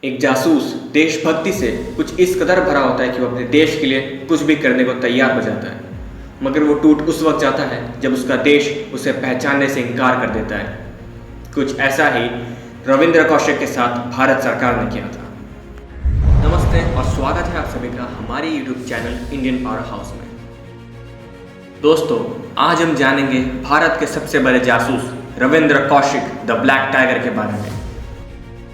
एक जासूस देशभक्ति से कुछ इस कदर भरा होता है कि वो अपने देश के लिए कुछ भी करने को तैयार हो जाता है, मगर वो टूट उस वक्त जाता है जब उसका देश उसे पहचानने से इनकार कर देता है। कुछ ऐसा ही रविंद्र कौशिक के साथ भारत सरकार ने किया था। नमस्ते और स्वागत है आप सभी का हमारे YouTube channel Indian power house में। दोस्तों, आज हम जानेंगे भारत के सबसे बड़े जासूस Ravindra Kaushik the black tiger के बारे में।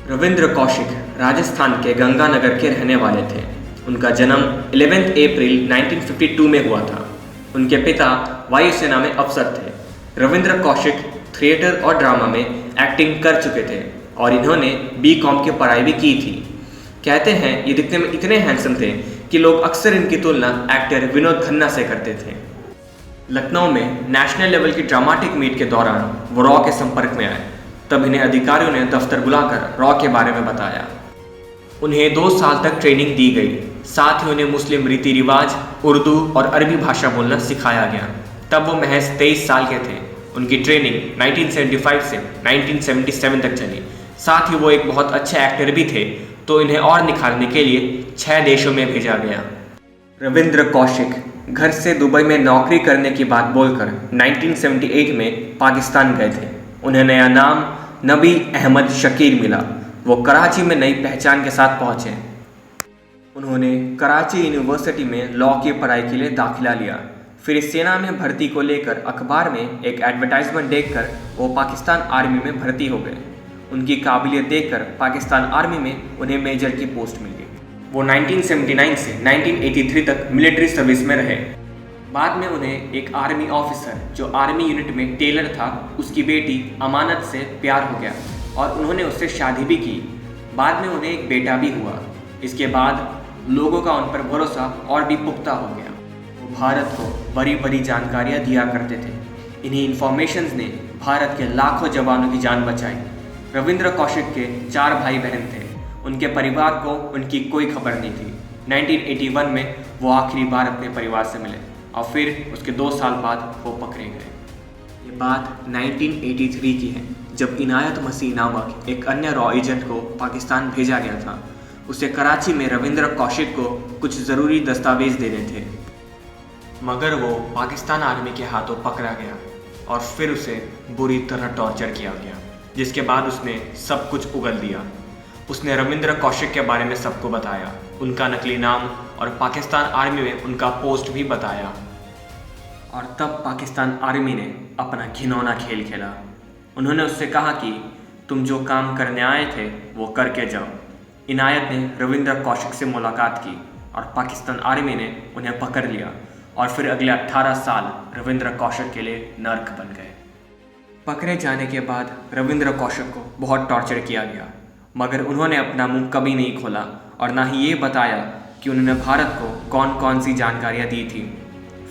रविंद्र कौशिक राजस्थान के गंगानगर के रहने वाले थे। उनका जन्म 11 अप्रैल 1952 में हुआ था। उनके पिता वायुसेना में अफसर थे। रविंद्र कौशिक थिएटर और ड्रामा में एक्टिंग कर चुके थे और इन्होंने B.Com की पढ़ाई भी की थी। कहते हैं ये दिखने में इतने हैंडसम थे कि लोग अक्सर इनकी तुलना एक्टर विनोद खन्ना से करते थे। लखनऊ में नेशनल लेवल की ड्रामेटिक मीट के दौरान वो रॉ के संपर्क में आए। तब इन्हें अधिकारियों ने दफ्तर बुलाकर रॉ के बारे में बताया। उन्हें 2 साल तक ट्रेनिंग दी गई। साथ ही उन्हें मुस्लिम रीति रिवाज, उर्दू और अरबी भाषा बोलना सिखाया गया। तब वो महज 23 साल के थे। उनकी ट्रेनिंग 1975 से 1977 तक चली। साथ ही वो एक बहुत अच्छे एक्टर भी थे, तो इन्हें और निखारने के लिए 6 देशों में भेजा गया। रविंद्र कौशिक घर से दुबई में नौकरी करने की बात बोलकर 1978 में पाकिस्तान गए थे। उन्हें नया नाम नबी अहमद शकीर मिला। वो कराची में नई पहचान के साथ पहुंचे। उन्होंने कराची यूनिवर्सिटी में लॉ की पढ़ाई के लिए दाखिला लिया। फिर सेना में भर्ती को लेकर अखबार में एक एडवर्टाइजमेंट देखकर वो पाकिस्तान आर्मी में भर्ती हो गए। उनकी काबिलियत देखकर पाकिस्तान आर्मी में उन्हें मेजर की पोस्ट मिल गई। वो 1979 से 1983 तक मिलिट्री सर्विस में रहे। बाद में उन्हें एक आर्मी ऑफिसर जो आर्मी यूनिट में टेलर था, उसकी बेटी अमानत से प्यार हो गया और उन्होंने उससे शादी भी की। बाद में उन्हें एक बेटा भी हुआ। इसके बाद लोगों का उन पर भरोसा और भी पुख्ता हो गया। वो भारत को बड़ी बड़ी जानकारियाँ दिया करते थे। इन्हीं इंफॉर्मेशंस ने भारत के लाखों जवानों की जान बचाई। रविंद्र कौशिक के 4 भाई बहन थे। उनके परिवार को उनकी कोई खबर नहीं थी। 1981 में वो आखिरी बार अपने परिवार से मिले और फिर उसके 2 साल बाद वो पकड़े गए। ये बात 1983 की है, जब इनायत मसीह नामक एक अन्य रॉ एजेंट को पाकिस्तान भेजा गया था। उसे कराची में रविंद्र कौशिक को कुछ ज़रूरी दस्तावेज देने थे, मगर वो पाकिस्तान आर्मी के हाथों पकड़ा गया और फिर उसे बुरी तरह टॉर्चर किया गया, जिसके बाद उसने सब कुछ उगल दिया। उसने रविंद्र कौशिक के बारे में सबको बताया, उनका नकली नाम और पाकिस्तान आर्मी में उनका पोस्ट भी बताया। और तब पाकिस्तान आर्मी ने अपना घिनौना खेल खेला। उन्होंने उससे कहा कि तुम जो काम करने आए थे वो करके जाओ। इनायत ने रविंद्र कौशिक से मुलाकात की और पाकिस्तान आर्मी ने उन्हें पकड़ लिया और फिर अगले 18 साल रविंद्र कौशिक के लिए नर्क बन गए। पकड़े जाने के बाद रविंद्र कौशिक को बहुत टॉर्चर किया गया, मगर उन्होंने अपना मुंह कभी नहीं खोला और ना ही ये बताया कि उन्होंने भारत को कौन कौन सी जानकारियाँ दी थी।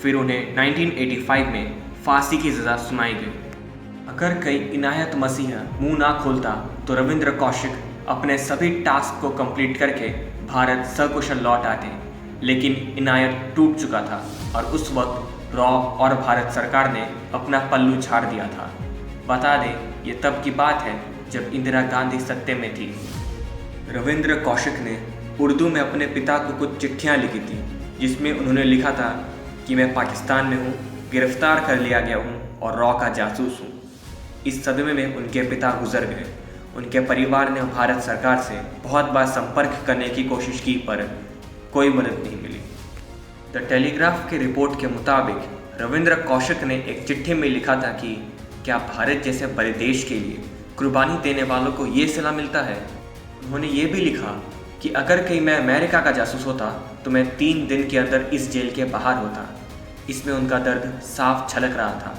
फिर उन्हें 1985 में फांसी की सज़ा सुनाई गई। अगर कहीं इनायत मसीह मुंह ना खोलता तो रविंद्र कौशिक अपने सभी टास्क को कंप्लीट करके भारत सकुशल लौट आते, लेकिन इनायत टूट चुका था और उस वक्त रॉ और भारत सरकार ने अपना पल्लू झाड़ दिया था। बता दें, ये तब की बात है जब इंदिरा गांधी सत्ते में थी। रविंद्र कौशिक ने उर्दू में अपने पिता को कुछ चिट्ठियाँ लिखी थी, जिसमें उन्होंने लिखा था कि मैं पाकिस्तान में हूँ, गिरफ्तार कर लिया गया हूँ और रॉ का जासूस हूँ। इस सदमे में उनके पिता गुजर गए। उनके परिवार ने भारत सरकार से बहुत बार संपर्क करने की कोशिश की, पर कोई मदद नहीं मिली। द टेलीग्राफ की रिपोर्ट के मुताबिक रविंद्र कौशिक ने एक चिट्ठी में लिखा था कि क्या भारत जैसे बड़े देश के लिए कुर्बानी देने वालों को ये सिला मिलता है। उन्होंने ये भी लिखा कि अगर कहीं मैं अमेरिका का जासूस होता तो मैं 3 दिन के अंदर इस जेल के बाहर होता। इसमें उनका दर्द साफ झलक रहा था।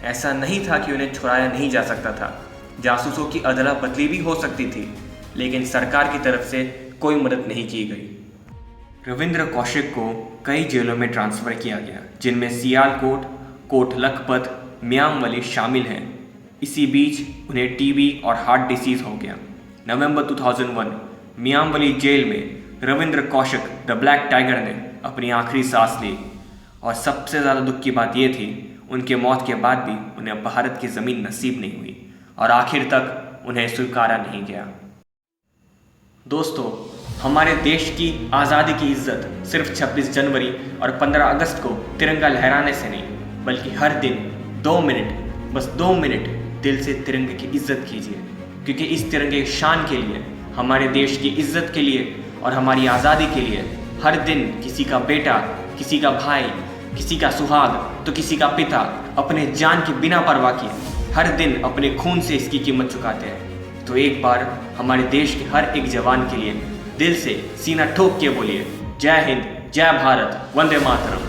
ऐसा नहीं था कि उन्हें छुड़ाया नहीं जा सकता था। जासूसों की अदला बदली भी हो सकती थी, लेकिन सरकार की तरफ से कोई मदद नहीं की गई। रविंद्र कौशिक को कई जेलों में ट्रांसफ़र किया गया, जिनमें सियालकोट, कोट लखपत, म्यांवली शामिल हैं। इसी बीच उन्हें टीबी और हार्ट डिसीज़ हो गया। नवंबर 2001 म्यांवली जेल में Ravindra Kaushik the black tiger ने अपनी आखिरी सांस ली। और सबसे ज़्यादा दुख की बात यह थी, उनके मौत के बाद भी उन्हें भारत की ज़मीन नसीब नहीं हुई और आखिर तक उन्हें स्वीकारा नहीं गया। दोस्तों, हमारे देश की आज़ादी की इज्जत सिर्फ 26 जनवरी और 15 अगस्त को तिरंगा लहराने से नहीं, बल्कि हर दिन 2 मिनट, बस 2 मिनट दिल से तिरंगे की इज्जत कीजिए। क्योंकि इस तिरंगे की शान के लिए, हमारे देश की इज्जत के लिए और हमारी आज़ादी के लिए हर दिन किसी का बेटा, किसी का भाई, किसी का सुहाग तो किसी का पिता अपने जान की बिना परवाह किए हर दिन अपने खून से इसकी कीमत चुकाते हैं। तो एक बार हमारे देश के हर एक जवान के लिए दिल से सीना ठोक के बोलिए, जय हिंद, जय भारत, वंदे मातरम।